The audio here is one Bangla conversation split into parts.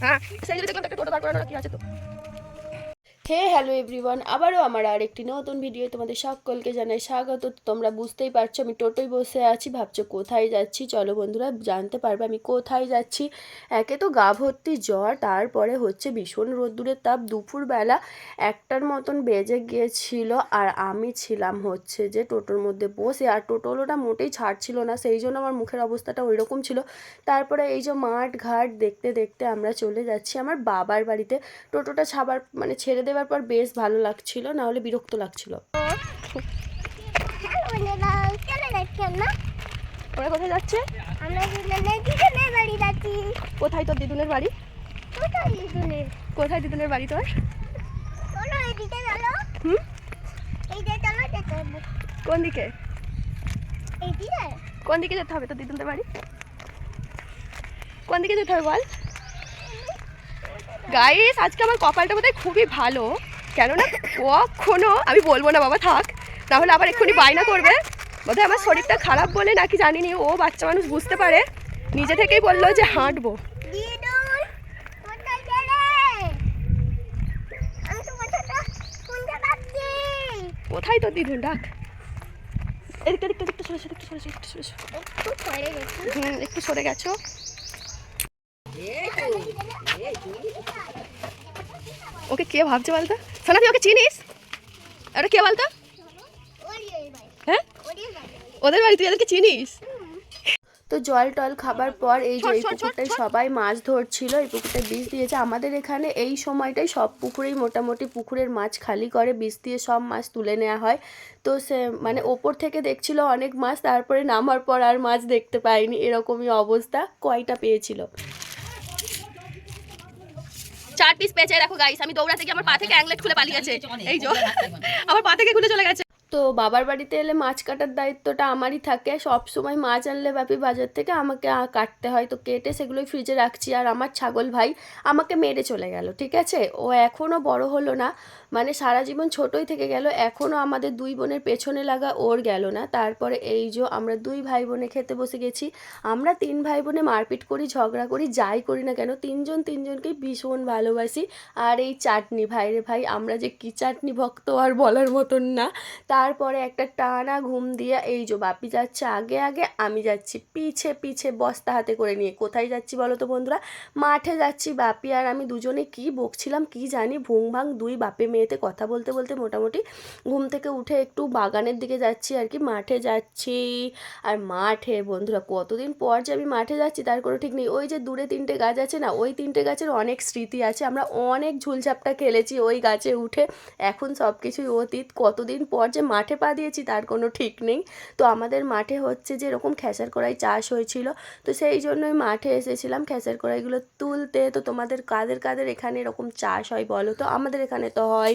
হ্যাঁ সেই জন্য দেখলাম একটা টোটো দাঁড় করানো কি আছে তো। হে হ্যালো এভরিওয়ান, আবারও আমার আরেকটি নতুন ভিডিও তোমাদের সকলকে জানাই স্বাগত। তোমরা বুঝতেই পারছো আমি টোটোয় বসে আছি, ভাবছো কোথায় যাচ্ছি। চলো বন্ধুরা জানতে পারবে আমি কোথায় যাচ্ছি। একে তো গা ভর্তি জ্বর, তারপরে হচ্ছে ভীষণ রোদ্দুরের তাপ, দুপুরবেলা 1টার মতন বেজে গিয়েছিল। আর আমি ছিলাম হচ্ছে যে টোটোর মধ্যে বসে, আর টোটোওয়ালাটা মোটেই ছাড়ছিল না, সেই জন্য আমার মুখের অবস্থাটা ওই রকম ছিল। তারপরে এই যে মাঠ ঘাট দেখতে দেখতে আমরা চলে যাচ্ছি আমার বাবার বাড়িতে। টোটোটা ছেড়ে দেওয়ার পর বেশ ভালো লাগছিল, না হলে বিরক্ত লাগছিল। ওরা কোথায় যাচ্ছে? কোথায় তোর দিদুনের বাড়ি? কোথায় দিদুনের বাড়ি তোর? কোন দিকে? কোন দিকে যেতে হবে তোর দিদুনের বাড়ি? কোন দিকে যেতে হবে বল? গাইস আজকে আমার কপালটা বোধহয় খুবই ভালো, কেননা কখনো আমি বলবো না বাবা থাক, তাহলে আবার এক্ষুনি বায়না করবে। বোধহয় আমার শরীরটা খারাপ বলে নাকি জানিনি, ও বাচ্চা মানুষ বুঝতে পারে, নিজে থেকেই বললো যে হাঁটবো। কোথায় তোর দিদুন? ডাক এদিকটা দিকটা দিকটা সরে একটু সরে একটু সরে একটু সরে গেছো। ওকে কে ভাবছে বলতো? সোনা তুই ওকে চিনিস? ওটা কে বলতো? হ্যাঁ ওদের বাড়ি, তুই এদেরকে চিনিস? তো জল টল খাবার পর এই যে এই পুকুরটায় সবাই মাছ ধরছিল, এই পুকুরটায় বীজ দিয়েছে। আমাদের এখানে এই সময়টাই সব পুকুরেই মোটামুটি পুকুরের মাছ খালি করে বীজ দিয়ে সব মাছ তুলে নেওয়া হয়। তো সে ওপর থেকে দেখছিল অনেক মাছ, তারপরে নামার পর আর মাছ দেখতে পাইনি, এরকমই অবস্থা। কয়টা পেয়েছিল? 4 পিস পেয়েছে। দেখো গাইস আমি দৌড়াতে গিয়ে আমার পা থেকে অ্যাংলেট খুলে পালিয়েছে, এই যে আমার পা থেকে খুলে চলে গেছে। তো বাবার বাড়িতে এলে মাছ কাটার দায়িত্বটা আমারই থাকে, সব সময় মাছ আনলে বাপি বাজার থেকে আমাকে কাটতে হয়, তো কেটে সেগুলোই ফ্রিজে রাখছি। আর আমার ছাগল ভাই আমাকে মেরে চলে গেল, ঠিক আছে, ও এখনও বড় হলো না, সারা জীবন ছোটই থেকে গেল, এখনও আমাদের 2 বোনের পেছনে লাগা ওর গেল না। তারপরে এই যে আমরা 2 ভাই বোনে খেতে বসে গেছি। আমরা 3 ভাই বোনে মারপিট করি, ঝগড়া করি, যাই করি না কেন তিনজন তিনজনকেই ভীষণ ভালোবাসি। আর এই চাটনি ভাই রে ভাই, আমরা যে কি চাটনি ভক্ত আর বলার মতন না। তারপরে একটা টানা ঘুম দিয়ে এই যে বাপি যাচ্ছে আগে আগে, আমি যাচ্ছি পিছে পিছে বস্তা হাতে করে নিয়ে। কোথায় যাচ্ছি বলো তো বন্ধুরা? মাঠে যাচ্ছি। বাপি আর আমি দুজনে কি বকছিলাম কি জানি, ভুং ভাং 2 বাপে মেয়েতে কথা বলতে বলতে মোটামুটি ঘুম থেকে উঠে একটু বাগানের দিকে যাচ্ছি আর কি, মাঠে যাচ্ছি। আর মাঠে বন্ধুরা কতদিন পর যে আমি মাঠে যাচ্ছি তার কোনো ঠিক নেই। ওই যে দূরে 3টে গাছ আছে না, ওই 3টে গাছের অনেক স্মৃতি আছে, আমরা অনেক ঝুলঝাপটা খেলেছি ওই গাছে উঠে। এখন সব কিছুই অতীত, কতদিন পর যে মাঠে পা দিয়েছি তার কোনো ঠিক নেই। তো আমাদের মাঠে হচ্ছে যে এরকম খেসার কড়াই চাষ হয়েছিল, তো সেই জন্যই মাঠে এসেছিলাম খেসার কড়াইগুলো তুলতে। তো তোমাদের কাদের কাদের এখানে এরকম চাষ হয় বলো তো? আমাদের এখানে তো হয়।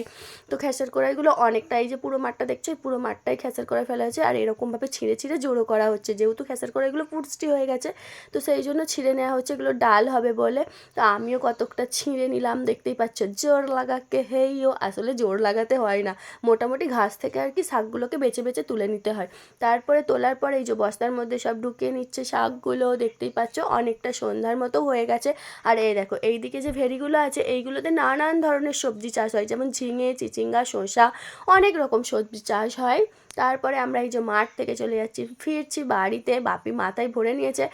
তো খেসার কড়াইগুলো অনেকটাই, যে পুরো মাঠটা দেখছো পুরো মাঠটাই খেসার কড়াই ফেলা হয়েছে, আর এরকমভাবে ছিঁড়ে ছিঁড়ে জড়ো করা হচ্ছে, যেহেতু খেসার কড়াইগুলো পুষ্টি হয়ে গেছে তো সেই জন্য ছিঁড়ে নেওয়া হচ্ছে, এগুলো ডাল হবে বলে। তো আমিও কতকটা ছিঁড়ে নিলাম, দেখতেই পাচ্ছ জোর লাগাকে হেইও, আসলে জোর লাগাতে হয় না, মোটামুটি ঘাস থেকে আর কি শাকগুলোকে বেছে বেছে তুলে নিতে হয়। তারপরে তোলার পরে এই যে বস্তার মধ্যে সব ঢুকিয়ে নিচ্ছে শাকগুলো, দেখতেই পাচ্ছ অনেকটা সন্ধ্যার মতো হয়ে গেছে। আর এই দেখো এইদিকে যে ভেড়িগুলো আছে এইগুলোতে নানান ধরনের সবজি চাষ হয়, যেমন ঝিঙে, চিচিঙ্গা, শসা, অনেক রকম সবজি চাষ হয়। তারপরে আমরা এই যে মাঠ থেকে চলে যাচ্ছি, ফিরছি বাড়িতে। বাপি মাথায় ভরে নিয়েছে,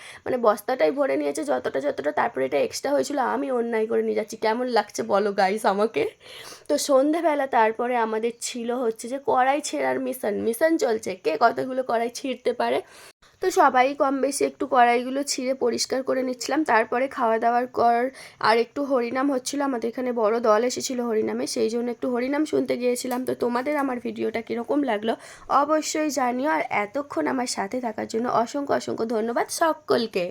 বস্তাটাই ভরে নিয়েছে যতটা যতটা, তারপরে এটা এক্সট্রা হয়েছিল আমি অন্যায় করে নিয়ে যাচ্ছি। কেমন লাগছে বলো গাইস আমাকে? তো সন্ধেবেলা তারপরে আমাদের ছিল হচ্ছে যে কড়াই ছেঁড়ার মিশন মিশন চলছে, কে কতগুলো কড়াই ছিঁড়তে পারে। তো সবাই কম বেশি একটু কড়াইগুলো ছিঁড়ে পরিষ্কার করে নিচ্ছিলাম। তারপরে খাওয়া দাওয়ার পর আর একটু হরিনাম হচ্ছিলো, আমাদের এখানে বড় দল এসেছিলো হরিনামে, সেই জন্য একটু হরিনাম শুনতে গিয়েছিলাম। তো তোমাদের আমার ভিডিওটা কীরকম লাগলো অবশ্যই জানিও, আর এতক্ষণ আমার সাথে থাকার জন্য অসংখ্য অসংখ্য ধন্যবাদ সকলকে।